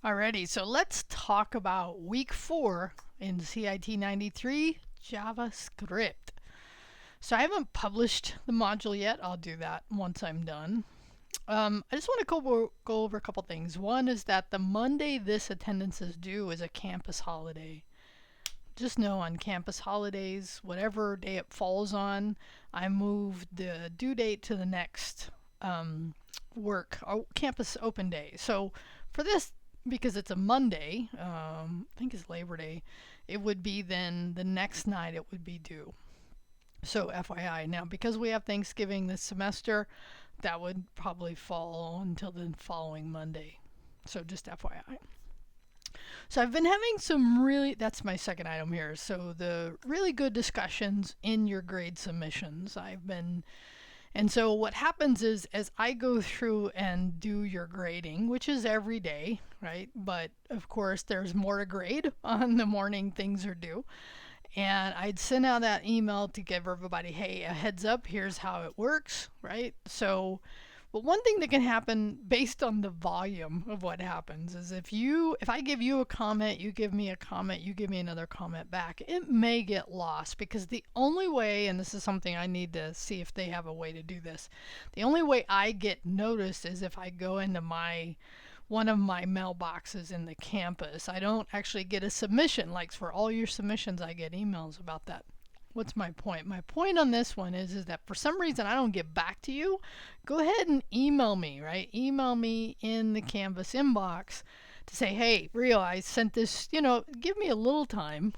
Alrighty, so let's talk about week 4 in CIT93 JavaScript. So I haven't published the module yet. I'll do that once I'm done. I just want to go over a couple things. One is that the Monday this attendance is due is a campus holiday. Just know on campus holidays, whatever day it falls on, I move the due date to the next campus open day. So for this, because it's a Monday, I think it's Labor Day, it would be then the next night it would be due. So FYI. Now, because we have Thanksgiving this semester, that would probably fall until the following Monday. So just FYI. So I've been having that's my second item here. So the really good discussions in your grade submissions. And so what happens is as I go through and do your grading, which is every day, right? But of course there's more to grade on the morning things are due. And I'd send out that email to give everybody, hey, a heads up, here's how it works, right? So, but one thing that can happen based on the volume of what happens is if I give you a comment, you give me a comment, you give me another comment back, it may get lost because the only way, and this is something I need to see if they have a way to do this, the only way I get noticed is if I go into one of my mailboxes in the campus. I don't actually get a submission. Like for all your submissions, I get emails about that. What's my point? My point on this one is that for some reason I don't get back to you. Go ahead and email me, right? Email me in the Canvas inbox to say, hey, Rio, I sent this, give me a little time.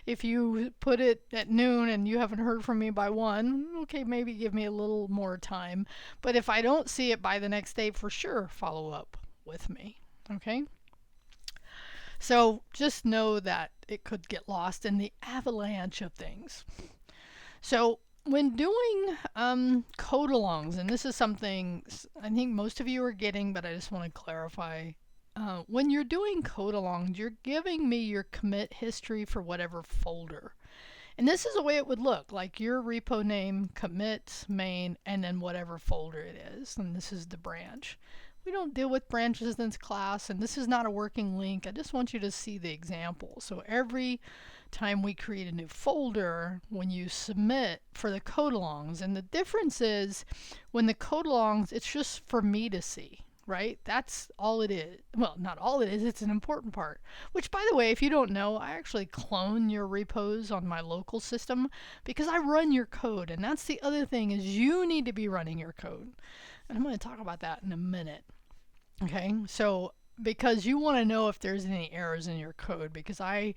If you put it at noon and you haven't heard from me by 1, okay, maybe give me a little more time. But if I don't see it by the next day, for sure, follow up with me, okay? So just know that it could get lost in the avalanche of things. So when doing code alongs, and this is something I think most of you are getting, but I just want to clarify. When you're doing code alongs, you're giving me your commit history for whatever folder. And this is the way it would look, like your repo name, commits, main, and then whatever folder it is. And this is the branch. We don't deal with branches in this class, and this is not a working link. I just want you to see the example. So every time we create a new folder, when you submit for the code alongs, and the difference is when the code alongs, it's just for me to see, right? That's all it is. Well, not all it is, it's an important part. Which, by the way, if you don't know, I actually clone your repos on my local system because I run your code. And that's the other thing is you need to be running your code. And I'm going to talk about that in a minute. Okay, so because you want to know if there's any errors in your code, because I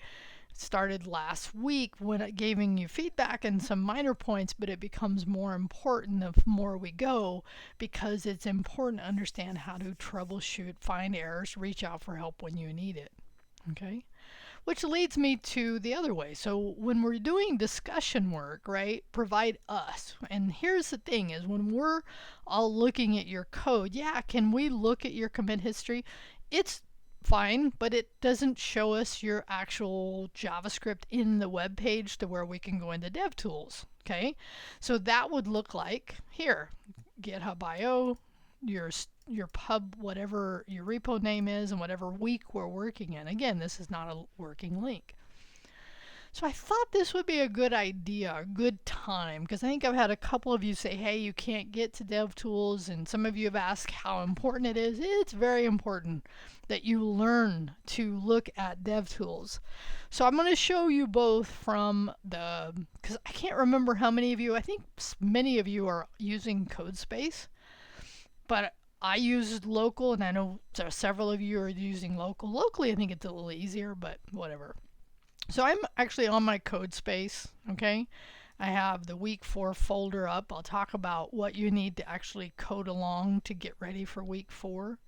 started last week when giving you feedback and some minor points, but it becomes more important the more we go because it's important to understand how to troubleshoot, find errors, reach out for help when you need it. Okay, which leads me to the other way. So when we're doing discussion work, right, provide us. And here's the thing is when we're all looking at your code, yeah, can we look at your commit history? It's fine, but it doesn't show us your actual JavaScript in the web page to where we can go into DevTools. Okay, so that would look like here, GitHub IO, your pub, whatever your repo name is, and whatever week we're working in. Again, this is not a working link. So I thought this would be a good idea, a good time, because I think I've had a couple of you say, hey, you can't get to DevTools, and some of you have asked how important it is. It's very important that you learn to look at DevTools. So I'm going to show you both from because I can't remember how many of you, I think many of you are using CodeSpace, but I use local, and I know several of you are using local. Locally, I think it's a little easier, but whatever. So I'm actually on my CodeSpace, okay? I have the week 4 folder up. I'll talk about what you need to actually code along to get ready for week 4.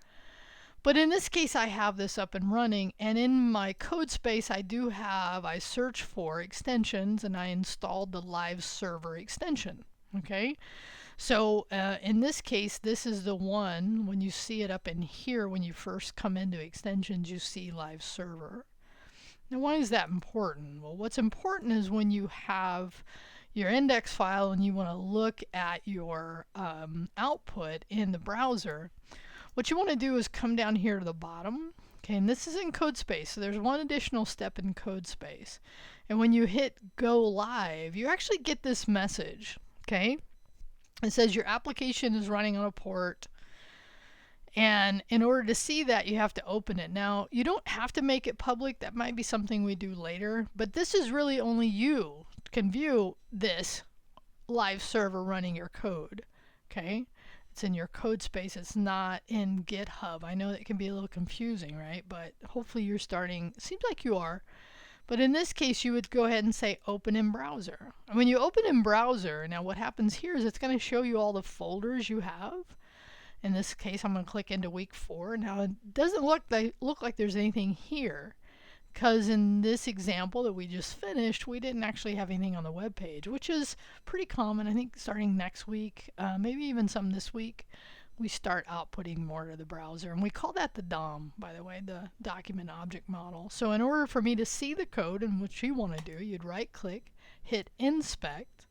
But in this case, I have this up and running, and in my CodeSpace, I search for extensions, and I installed the live server extension, okay? So in this case, this is the one, when you see it up in here, when you first come into extensions, you see live server. Now, why is that important? Well, what's important is when you have your index file and you want to look at your output in the browser, what you want to do is come down here to the bottom Okay, and this is in code space, so there's one additional step in code space. And when you hit go live, you actually get this message, okay? It says your application is running on a port, and in order to see that, you have to open it. Now, you don't have to make it public. That might be something we do later, but this is really only you can view this live server running your code, okay? It's in your code space. It's not in GitHub. I know that can be a little confusing, right? But hopefully you're starting, seems like you are. But in this case, you would go ahead and say open in browser. And when you open in browser, now what happens here is it's going to show you all the folders you have. In this case, I'm going to click into week 4. Now it doesn't look like there's anything here, because in this example that we just finished, we didn't actually have anything on the web page, which is pretty common. I think starting next week, maybe even some this week, we start outputting more to the browser. And we call that the DOM, by the way, the document object model. So in order for me to see the code, and what you want to do, you'd right click, hit inspect.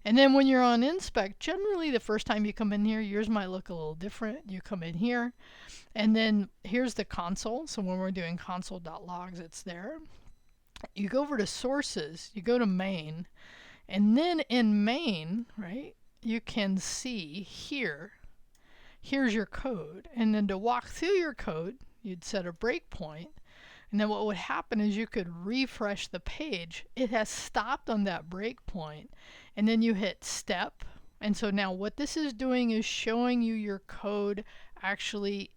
And then when you're on inspect, generally the first time you come in here, yours might look a little different. You come in here, and then here's the console. So when we're doing console.logs, it's there. You go over to sources, you go to main, and then in main, right, you can see here, here's your code. And then to walk through your code, you'd set a breakpoint. And then what would happen is you could refresh the page. It has stopped on that breakpoint. And then you hit step. And so now what this is doing is showing you your code actually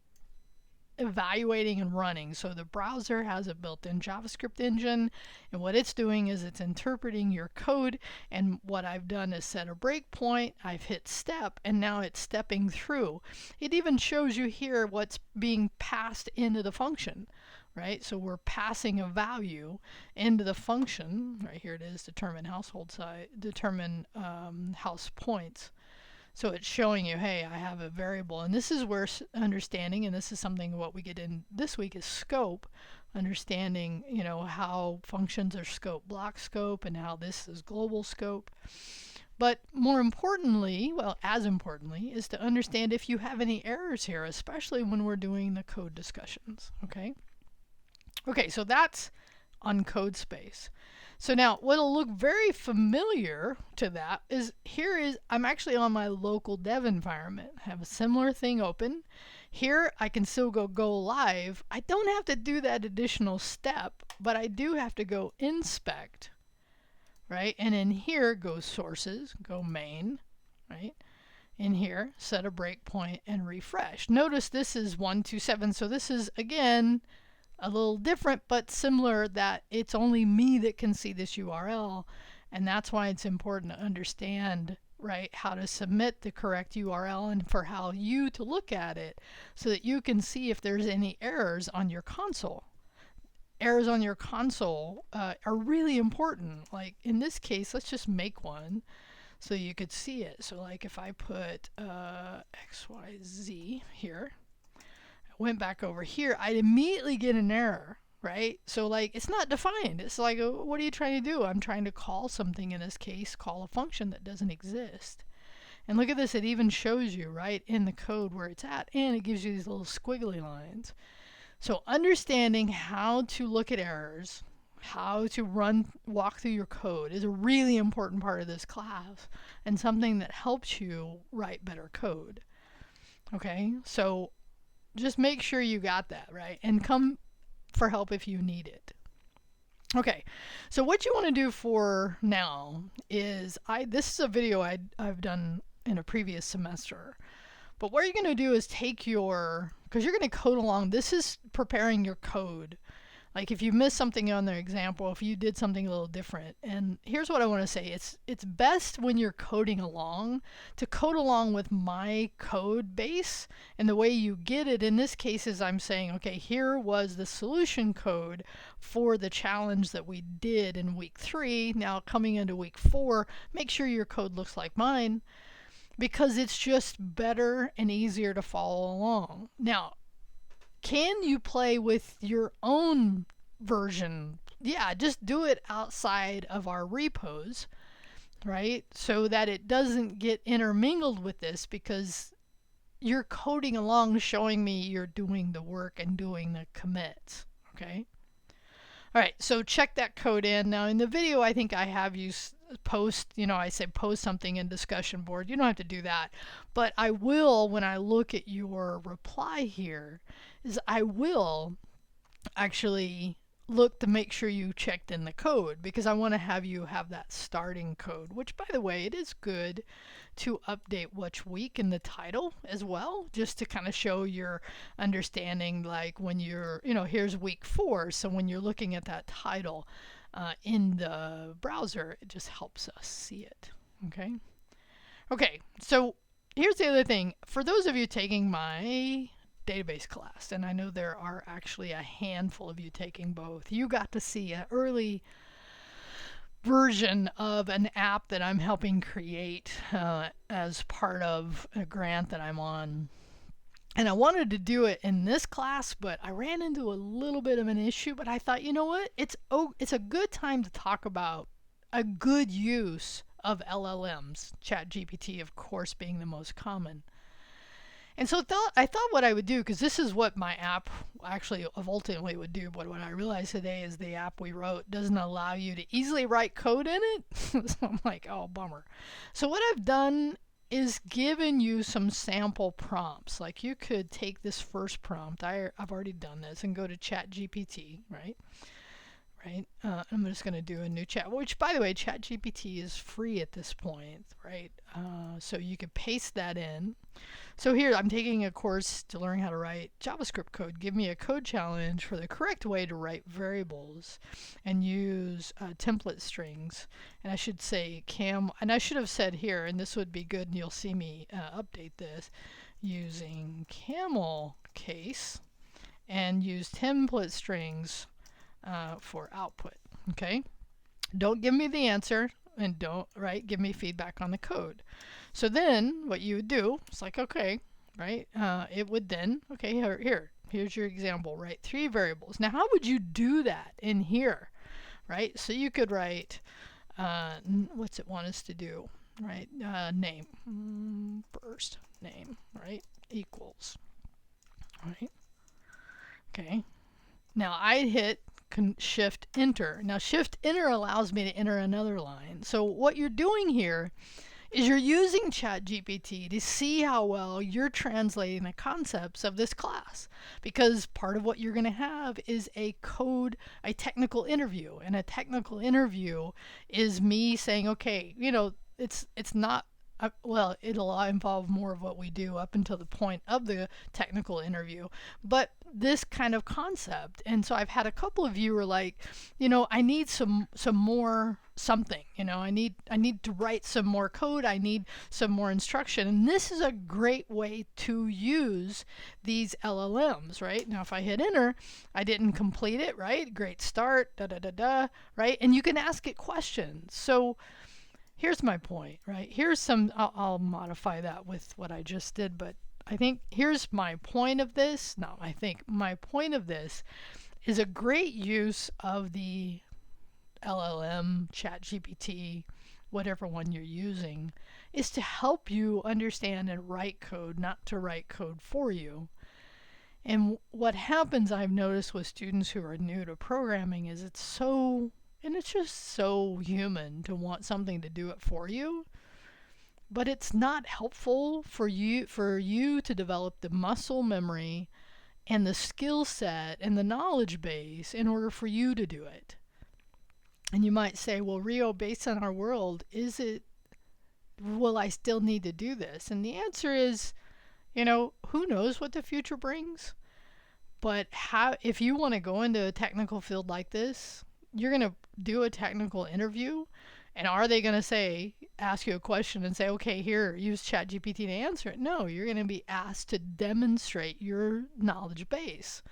evaluating and running. So the browser has a built-in JavaScript engine, and what it's doing is it's interpreting your code, and what I've done is set a breakpoint, I've hit step, and now it's stepping through. It even shows you here what's being passed into the function, right? So we're passing a value into the function. Right here it is, determine household size, determine house points. So it's showing you, hey, I have a variable. And this is where understanding, and this is something what we get in this week, is scope. Understanding, you know, how functions are scope, block scope, and how this is global scope. But more importantly, well, as importantly, is to understand if you have any errors here, especially when we're doing the code discussions, okay? Okay, so that's on code space. So now what'll look very familiar to that is here is, I'm actually on my local dev environment. I have a similar thing open. Here I can still go live. I don't have to do that additional step, but I do have to go inspect, right? And in here go sources, go main, right? In here, set a breakpoint and refresh. Notice this is 127, so this is again a little different, but similar, that it's only me that can see this URL, and that's why it's important to understand, right, how to submit the correct URL and for how you to look at it so that you can see if there's any errors on your console. Errors on your console are really important. Like in this case, let's just make one so you could see it. So like if I put XYZ here, went back over here, I'd immediately get an error, right? So like it's not defined. It's like, what are you trying to do? I'm trying to call something, in this case, call a function that doesn't exist. And look at this, it even shows you right in the code where it's at, and it gives you these little squiggly lines. So understanding how to look at errors, how to walk through your code is a really important part of this class, and something that helps you write better code. Okay, so just make sure you got that right, and come for help if you need it. Okay, so what you want to do for now is, this is a video I've done in a previous semester, but what you're going to do is take your, because you're going to code along, this is preparing your code. Like if you missed something on their example, if you did something a little different. And here's what I want to say. It's best when you're coding along to code along with my code base. And the way you get it in this case is I'm saying, okay, here was the solution code for the challenge that we did in week 3. Now coming into week 4, make sure your code looks like mine, because it's just better and easier to follow along. Now, can you play with your own version? Yeah, just do it outside of our repos, right? So that it doesn't get intermingled with this, because you're coding along, showing me you're doing the work and doing the commits. Okay. All right, so check that code in. Now in the video, I think I have you post, I say post something in discussion board. You don't have to do that. But I will, when I look at your reply here, is I will actually look to make sure you checked in the code, because I want to have you have that starting code, which by the way, it is good to update which week in the title as well, just to kind of show your understanding, like when you're, here's week 4. So when you're looking at that title in the browser, it just helps us see it. Okay. Okay. So here's the other thing. For those of you taking my database class, and I know there are actually a handful of you taking both, you got to see an early version of an app that I'm helping create as part of a grant that I'm on. And I wanted to do it in this class, but I ran into a little bit of an issue. But I thought, you know what? It's a good time to talk about a good use of LLMs, ChatGPT, of course, being the most common. And so I thought what I would do, because this is what my app actually ultimately would do, but what I realized today is the app we wrote doesn't allow you to easily write code in it. So I'm like, oh, bummer. So what I've done is given you some sample prompts. Like you could take this first prompt, I've already done this, and go to ChatGPT, right? I'm just going to do a new chat, which by the way, ChatGPT is free at this point, right? So you could paste that in. So here I'm taking a course to learn how to write JavaScript code. Give me a code challenge for the correct way to write variables and use template strings. And I should say and I should have said here, and this would be good, and you'll see me update this, using camel case and use template strings for output. Okay. Don't give me the answer, and don't give me feedback on the code. So then what you would do is like, okay, right? It would then, okay, here's your example, write 3 variables. Now, how would you do that in here, right? So you could write, what's it want us to do, right? Name, first name, right? Equals, right? Okay. Now I'd hit Shift Enter. Now Shift Enter allows me to enter another line. So what you're doing here is you're using ChatGPT to see how well you're translating the concepts of this class, because part of what you're going to have is a technical interview, and a technical interview is me saying, okay, it's not well, it'll involve more of what we do up until the point of the technical interview, but this kind of concept. And so I've had a couple of you who are like, I need some more something, I need to write some more code, I need some more instruction. And this is a great way to use these LLMs, right? Now if I hit enter, I didn't complete it, right? Great start, right? And you can ask it questions. So here's my point, right? Here's some, I'll modify that with what I just did, but I think here's my point of this. My point of this is a great use of the LLM, ChatGPT, whatever one you're using, is to help you understand and write code, not to write code for you. And what happens, I've noticed with students who are new to programming, is it's just so human to want something to do it for you, but it's not helpful for you to develop the muscle memory and the skill set and the knowledge base in order for you to do it. And you might say, well, Rio, based on our world, will I still need to do this? And the answer is, who knows what the future brings? But if you want to go into a technical field like this, you're going to do a technical interview, and are they going to ask you a question and say, okay, here, use ChatGPT to answer it? No, you're going to be asked to demonstrate your knowledge base.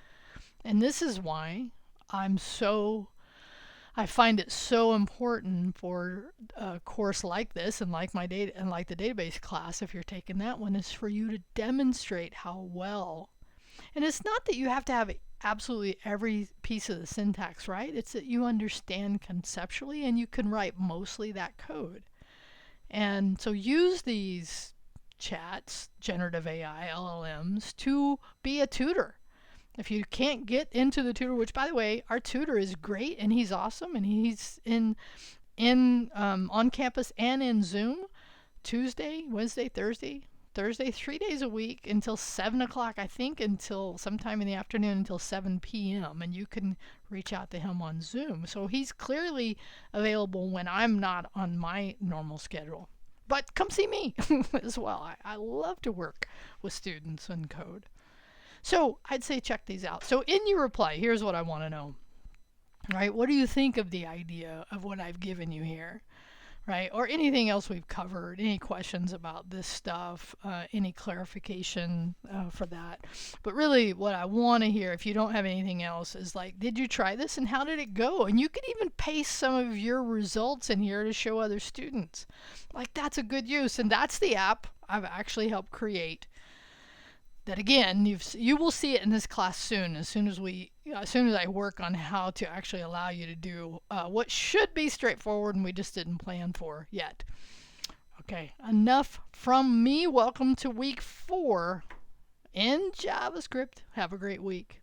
And this is why I find it so important for a course like this, and like the database class, if you're taking that one, is for you to demonstrate how well. And it's not that you have to have absolutely every piece of the syntax right. It's that you understand conceptually and you can write mostly that code. And so use these chats, generative AI, LLMs, to be a tutor. If you can't get into the tutor, which by the way, our tutor is great and he's awesome and he's in on campus and in Zoom Tuesday, Wednesday, Thursday, 3 days a week until 7 o'clock, I think, until sometime in the afternoon until 7 p.m. And you can reach out to him on Zoom. So he's clearly available when I'm not on my normal schedule. But come see me as well. I love to work with students and code. So I'd say check these out. So in your reply, here's what I want to know. Right? What do you think of the idea of what I've given you here? Right? Or anything else we've covered, any questions about this stuff, any clarification for that. But really what I want to hear, if you don't have anything else, is like, did you try this and how did it go? And you can even paste some of your results in here to show other students. Like, that's a good use. And that's the app I've actually helped create. That again, you will see it in this class soon. As soon as I work on how to actually allow you to do what should be straightforward and we just didn't plan for yet. Okay, enough from me. Welcome to week 4 in JavaScript. Have a great week.